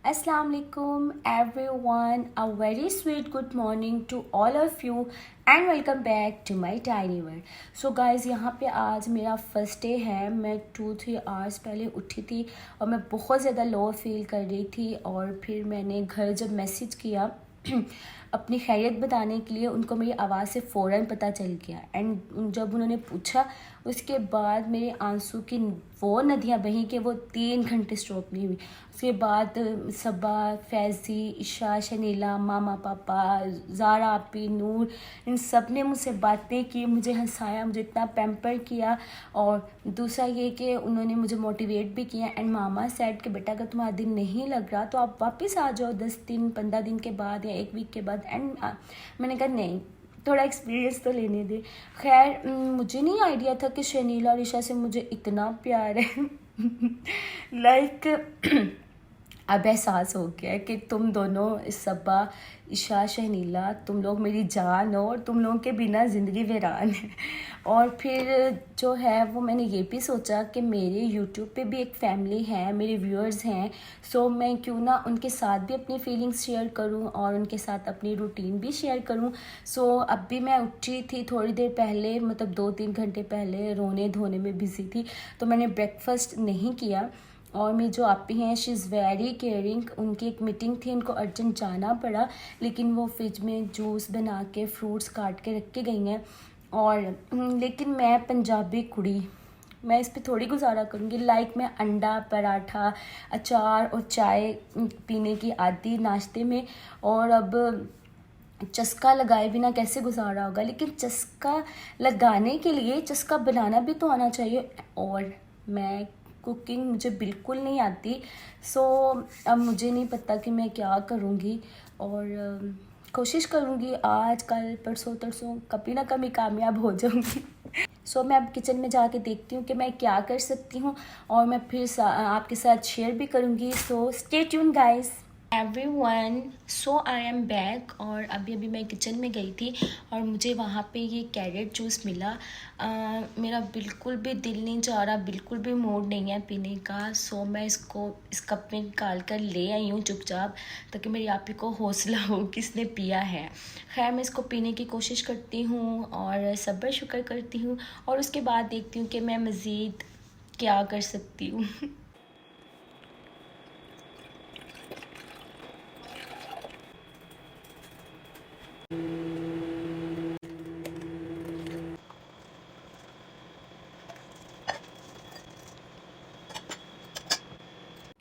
Assalamu alaikum everyone, a very sweet good morning to all of you and welcome back to my tiny world. So guys, यहाँ पे आज मेरा first day है. मैं 2-3 hours पहले उठी थी और मैं बहुत ज़्यादा लो फील कर रही थी और फिर मैंने घर जब मैसेज किया अपनी खैरियत बताने के लिए, उनको मेरी आवाज़ से फ़ौरन पता चल गया. एंड जब उन्होंने पूछा उसके बाद मेरे आंसू की वो नदियाँ बहीं कि वो 3 घंटे स्टॉप नहीं हुई. उसके बाद सबा, फैज़ी, इशा, शनीला, मामा पापा, ज़ारा आपी, नूर, इन सब ने मुझसे बातें की, मुझे हंसाया, मुझे इतना पैम्पर किया. और दूसरा ये कि उन्होंने मुझे मोटिवेट भी किया. एंड मामा सेड कि बेटा अगर तुम्हारा दिन नहीं लग रहा तो आप वापस आ जाओ 10 दिन 15 दिन के बाद या 1 वीक के बाद. एंड मैंने कहा नहीं, थोड़ा एक्सपीरियंस तो लेने दे. खैर मुझे नहीं आइडिया था कि शनीला और ईशा से मुझे इतना प्यार है. लाइक अब एहसास हो गया है कि तुम दोनों सबा, ईशा, शनीला, तुम लोग मेरी जान हो और तुम लोगों के बिना ज़िंदगी वीरान है. और फिर जो है वो मैंने ये भी सोचा कि मेरे यूट्यूब पे भी एक फैमिली है, मेरे व्यूअर्स हैं. सो मैं क्यों ना उनके साथ भी अपनी फीलिंग्स शेयर करूं और उनके साथ अपनी रूटीन भी शेयर करूं. सो अब भी मैं उठी थी थोड़ी देर पहले, मतलब 2-3 घंटे पहले, रोने धोने में बिज़ी थी तो मैंने ब्रेकफास्ट नहीं किया. और मेरी जो आपी हैं शी इज़ वेरी केयरिंग. उनकी एक मीटिंग थी, उनको अर्जेंट जाना पड़ा, लेकिन वो फ्रिज में जूस बना के फ्रूट्स काट के रख के गई हैं. और लेकिन मैं पंजाबी कुड़ी, मैं इस पे थोड़ी गुजारा करूँगी. लाइक मैं अंडा, पराठा, अचार और चाय पीने की आदि नाश्ते में. और अब चस्का लगाए बिना कैसे गुजारा होगा, लेकिन चस्का लगाने के लिए चस्का बनाना भी तो आना चाहिए. और मैं कुकिंग मुझे बिल्कुल नहीं आती. सो अब मुझे नहीं पता कि मैं क्या करूँगी. और कोशिश करूँगी आज कल परसों तरसों कभी ना कभी कामयाब हो जाऊँगी. सो मैं अब किचन में जाके देखती हूँ कि मैं क्या कर सकती हूँ और मैं फिर आपके साथ शेयर भी करूँगी. So stay tune guys. Everyone, so I am back. और अभी मैं किचन में गई थी और मुझे वहाँ पे ये कैरेट जूस मिला. मेरा बिल्कुल भी दिल नहीं चाह रहा, बिल्कुल भी मूड नहीं है पीने का. सो मैं इसको इस कप में निकाल कर ले आई हूँ चुपचाप, ताकि मेरी आपी को हौसला हो कि इसने पिया है. खैर मैं इसको पीने की कोशिश करती हूँ और सब्र शुक्र करती हूँ और उसके बाद देखती हूँ कि मैं मज़ीद क्या कर सकती हूँ.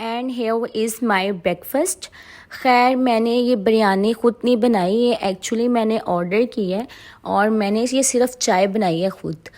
And here is my breakfast. खैर मैंने ये बिरयानी ख़ुद नहीं बनाई, ये एक्चुअली मैंने ऑर्डर की है और मैंने ये सिर्फ चाय बनाई है ख़ुद.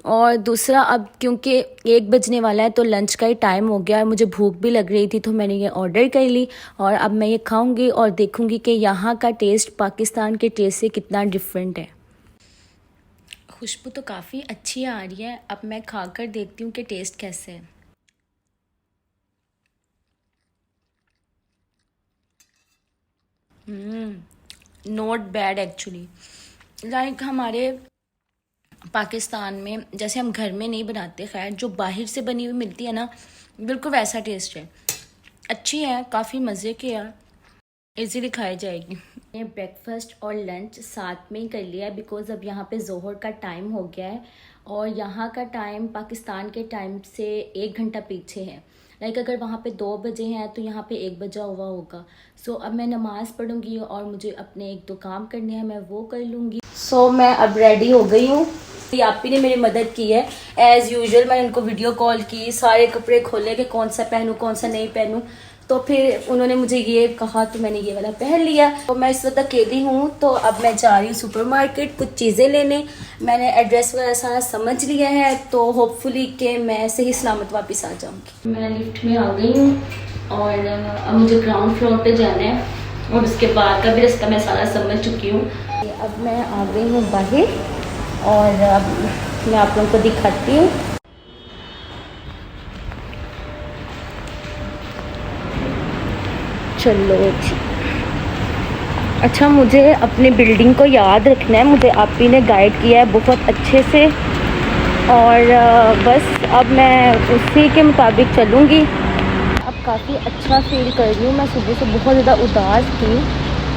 और दूसरा, अब क्योंकि 1 बजने वाला है तो लंच का ही टाइम हो गया है, मुझे भूख भी लग रही थी तो मैंने ये ऑर्डर कर ली. और अब मैं ये खाऊंगी और देखूंगी कि यहाँ का टेस्ट पाकिस्तान के टेस्ट से कितना डिफरेंट है. खुशबू तो काफ़ी अच्छी आ रही है. अब मैं खा कर देखती हूँ कि टेस्ट कैसे है. Not bad actually. लाइक हमारे पाकिस्तान में जैसे हम घर में नहीं बनाते, खैर जो बाहर से बनी हुई मिलती है ना, बिल्कुल वैसा टेस्ट है. अच्छी है, काफ़ी मज़े की है, इजीली खाई जाएगी. मैंने ब्रेकफास्ट और लंच साथ में ही कर लिया है बिकॉज़ अब यहाँ पे ज़ोहर का टाइम हो गया है और यहाँ का टाइम पाकिस्तान के टाइम से 1 घंटा पीछे है. लाइक अगर वहाँ पे 2 बजे हैं तो यहाँ पे 1 बजा हुआ होगा. सो अब मैं नमाज़ पढ़ूँगी और मुझे अपने 1-2 काम करने हैं, मैं वो कर लूँगी. सो मैं अब रेडी हो गई हूँ. आपी ने मेरी मदद की है एज़ यूजुअल. मैंने उनको वीडियो कॉल की, सारे कपड़े खोले कि कौन सा पहनूँ कौन सा नहीं पहनूँ. तो फिर उन्होंने मुझे ये कहा तो मैंने ये वाला पहन लिया. तो मैं इस वक्त अकेली हूँ तो अब मैं जा रही हूँ सुपरमार्केट कुछ चीज़ें लेने. मैंने एड्रेस वगैरह सारा समझ लिया है तो होपफुली कि मैं सही सलामत वापस आ जाऊँगी. मैं लिफ्ट में आ गई हूँ और अब मुझे ग्राउंड फ्लोर पे जाना है और उसके बाद का भी रास्ता मैं सारा समझ चुकी हूँ. अब मैं आ गई हूँ बाहर और अब मैं आप लोगों को दिखाती हूँ. चलो जी. अच्छा, मुझे अपनी बिल्डिंग को याद रखना है, मुझे आपी ने गाइड किया है बहुत अच्छे से और बस अब मैं उसी के मुताबिक चलूँगी. अब काफ़ी अच्छा फील कर रही हूँ। मैं सुबह से बहुत ज़्यादा उदास थी,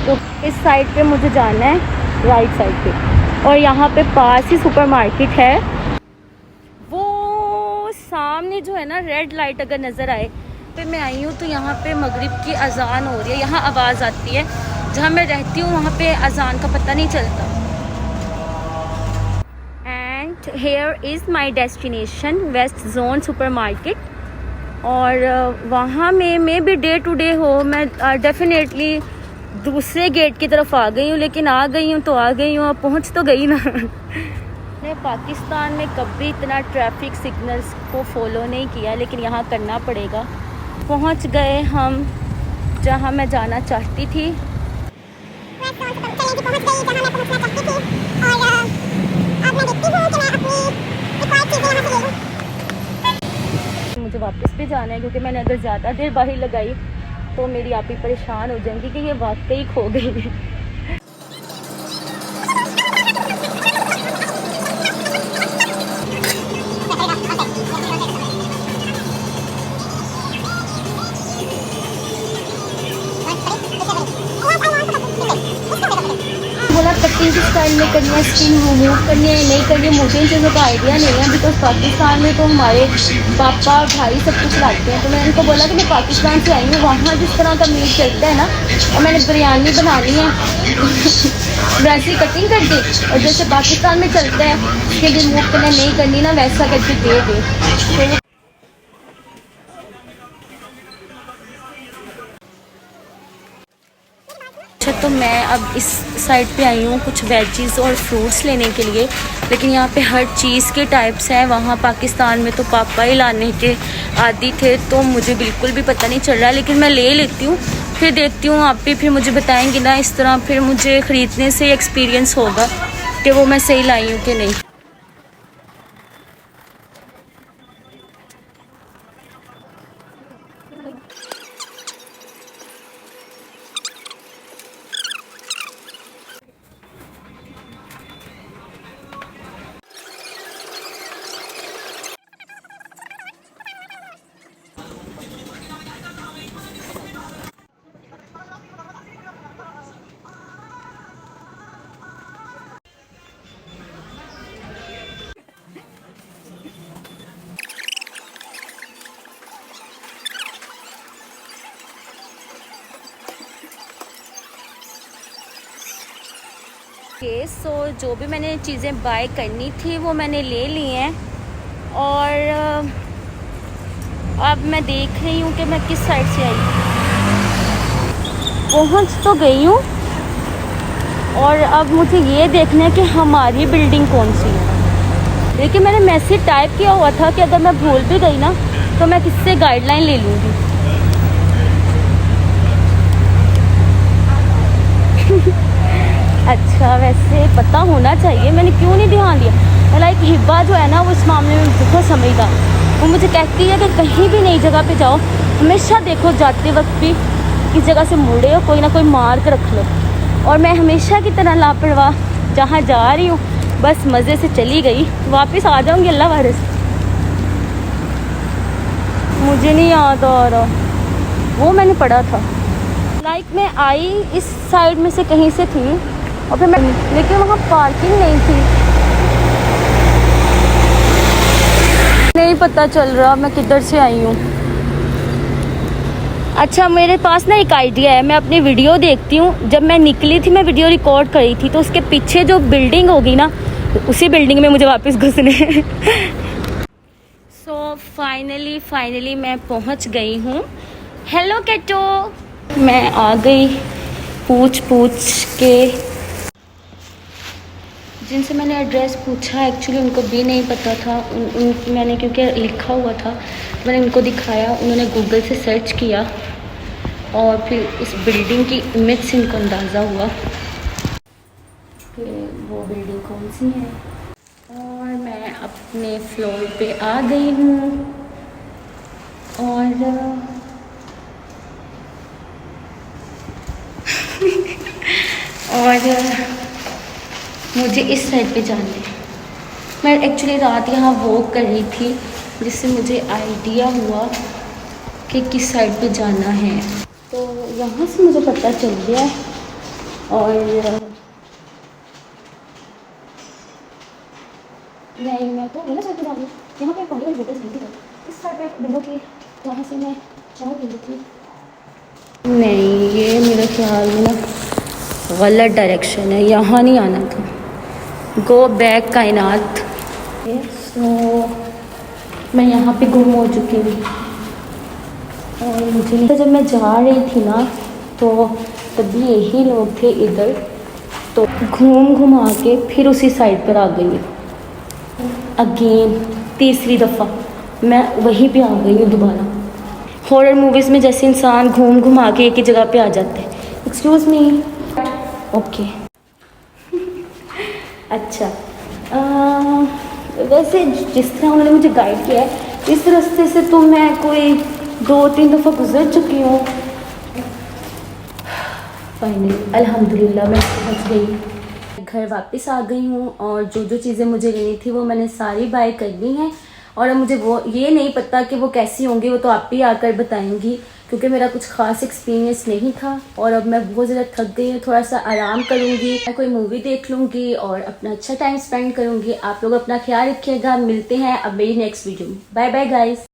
तो इस साइड पे मुझे जाना है, राइट साइड पे, और यहाँ पे पास ही सुपरमार्केट है। वो सामने जो है ना रेड लाइट अगर नज़र आए पे मैं आई हूँ, तो यहाँ पे मगरिब की अजान हो रही है, यहाँ आवाज़ आती है। जहाँ मैं रहती हूँ वहाँ पे अजान का पता नहीं चलता। And here is my destination, west zone supermarket. और वहाँ में मे भी डे टू डे हो, मैं डेफिनेटली दूसरे गेट की तरफ आ गई हूँ, लेकिन आ गई हूँ तो आ गई हूँ, अब पहुँच तो गई ना। मैंने पाकिस्तान में कभी इतना ट्रैफिक सिग्नल्स को फॉलो नहीं किया, लेकिन यहाँ करना पड़ेगा। पहुँच गए हम जहाँ मैं जाना चाहती थी। मुझे वापस भी जाना है, क्योंकि मैंने अगर ज़्यादा देर बाहर लगाई तो मेरी आप ही परेशान हो जाएंगी कि ये वाकई खो गई है। बोला कटिंग किस स्टाइल में करनी है, स्किन रिमूव करनी है नहीं करनी है, मुझे इन चीज़ों का आइडिया नहीं है। बिकॉज पाकिस्तान में तो हमारे पापा भाई सब कुछ लाते हैं, तो मैंने उनको बोला कि मैं पाकिस्तान से आई हूँ, वहाँ जिस तरह का मीट चलता है ना, और मैंने बिरयानी बनानी है वैसी कटिंग कर दी, और जैसे पाकिस्तान में चलता है स्किन रिमूव करना नहीं करनी ना, वैसा करके दे दे। तो तो मैं अब इस साइड पे आई हूँ कुछ वेजीज और फ्रूट्स लेने के लिए, लेकिन यहाँ पे हर चीज़ के टाइप्स हैं। वहाँ पाकिस्तान में तो पापा ही लाने के आदी थे, तो मुझे बिल्कुल भी पता नहीं चल रहा, लेकिन मैं ले लेती हूँ, फिर देखती हूँ। आप भी फिर मुझे बताएंगे ना, इस तरह फिर मुझे ख़रीदने से एक्सपीरियंस होगा कि वो मैं सही लाई हूँ कि नहीं। सो जो भी मैंने चीज़ें बाय करनी थी वो मैंने ले ली हैं, और अब मैं देख रही हूँ कि मैं किस साइड से आई। पहुँच तो गई हूँ, और अब मुझे ये देखना है कि हमारी बिल्डिंग कौन सी है। देखिए मैंने मैसेज टाइप किया हुआ था कि अगर मैं भूल भी गई ना, तो मैं किससे गाइडलाइन ले लूँगी। अच्छा, वैसे पता होना चाहिए, मैंने क्यों नहीं ध्यान दिया। लाइक हिब्बा जो है ना, वो इस मामले में बहुत समझदार, वो मुझे कहती है कि कहीं भी नई जगह पे जाओ, हमेशा देखो जाते वक्त भी इस जगह से मुड़े हो, कोई ना कोई मार के रख लो। और मैं हमेशा की तरह लापरवाह जहाँ जा रही हूँ बस मज़े से चली गई, वापस आ जाऊँगी अल्लाह वारिस। मुझे नहीं याद आ रहा, वो मैंने पढ़ा था। लाइक मैं आई इस साइड में से कहीं से थी, और फिर मैं, लेकिन वहाँ पार्किंग नहीं थी, नहीं पता चल रहा मैं किधर से आई हूँ। अच्छा, मेरे पास ना एक आइडिया है, मैं अपनी वीडियो देखती हूँ। जब मैं निकली थी, मैं वीडियो रिकॉर्ड करी थी, तो उसके पीछे जो बिल्डिंग होगी ना, उसी बिल्डिंग में मुझे वापस घुसने। सो फाइनली मैं पहुँच गई हूँ। हेलो कैटो, मैं आ गई पूछ के। जिनसे मैंने एड्रेस पूछा, एक्चुअली उनको भी नहीं पता था। मैंने क्योंकि लिखा हुआ था, मैंने उनको दिखाया, उन्होंने गूगल से सर्च किया, और फिर इस बिल्डिंग की इमेज से उनको अंदाज़ा हुआ कि वो बिल्डिंग कौन सी है। और मैं अपने फ्लोर पे आ गई हूँ, और मुझे इस साइड पे जाना है। मैं एक्चुअली रात यहाँ वॉक कर रही थी, जिससे मुझे आइडिया हुआ कि किस साइड पे जाना है। तो यहाँ से मुझे पता चल गया है। और नहीं, मैं तो गलत साइड पे जा रही हूँ। यहाँ पे पहले होटल थी, इस साइड पे विंडो की, जहाँ से मैं चाय पी रही थी। नहीं, ये मेरे ख्याल में ना गलत डायरेक्शन है, यहाँ नहीं आना था। गो बैक कायनात। सो मैं यहाँ पे गुम हो चुकी हूँ और मुझे नहीं, तो जब मैं जा रही थी ना तो तभी यही लोग थे इधर, तो घूम घुमा के फिर उसी साइड पर आ गई अगेन। तीसरी दफ़ा मैं वहीं पे आ गई हूँ दोबारा। हॉरर मूवीज़ में जैसे इंसान घूम घुमा के एक ही जगह पे आ जाते हैं। Excuse me. ओके। अच्छा, वैसे जिस तरह उन्होंने मुझे गाइड किया है इस रास्ते से तो मैं कोई 2-3 दफ़ा गुजर चुकी हूँ। फाइनली अल्हम्दुलिल्लाह मैं पहुँच गई, घर वापस आ गई हूँ और जो जो चीज़ें मुझे लेनी थी वो मैंने सारी बाय कर ली हैं। और अब मुझे वो ये नहीं पता कि वो कैसी होंगी, वो तो आप ही आकर बताएंगी, क्योंकि मेरा कुछ ख़ास एक्सपीरियंस नहीं था। और अब मैं बहुत ज़्यादा थक गई हूँ, थोड़ा सा आराम करूँगी, मैं कोई मूवी देख लूँगी और अपना अच्छा टाइम स्पेंड करूँगी। आप लोग अपना ख्याल रखिएगा, मिलते हैं अब मेरी नेक्स्ट वीडियो में। Bye bye guys.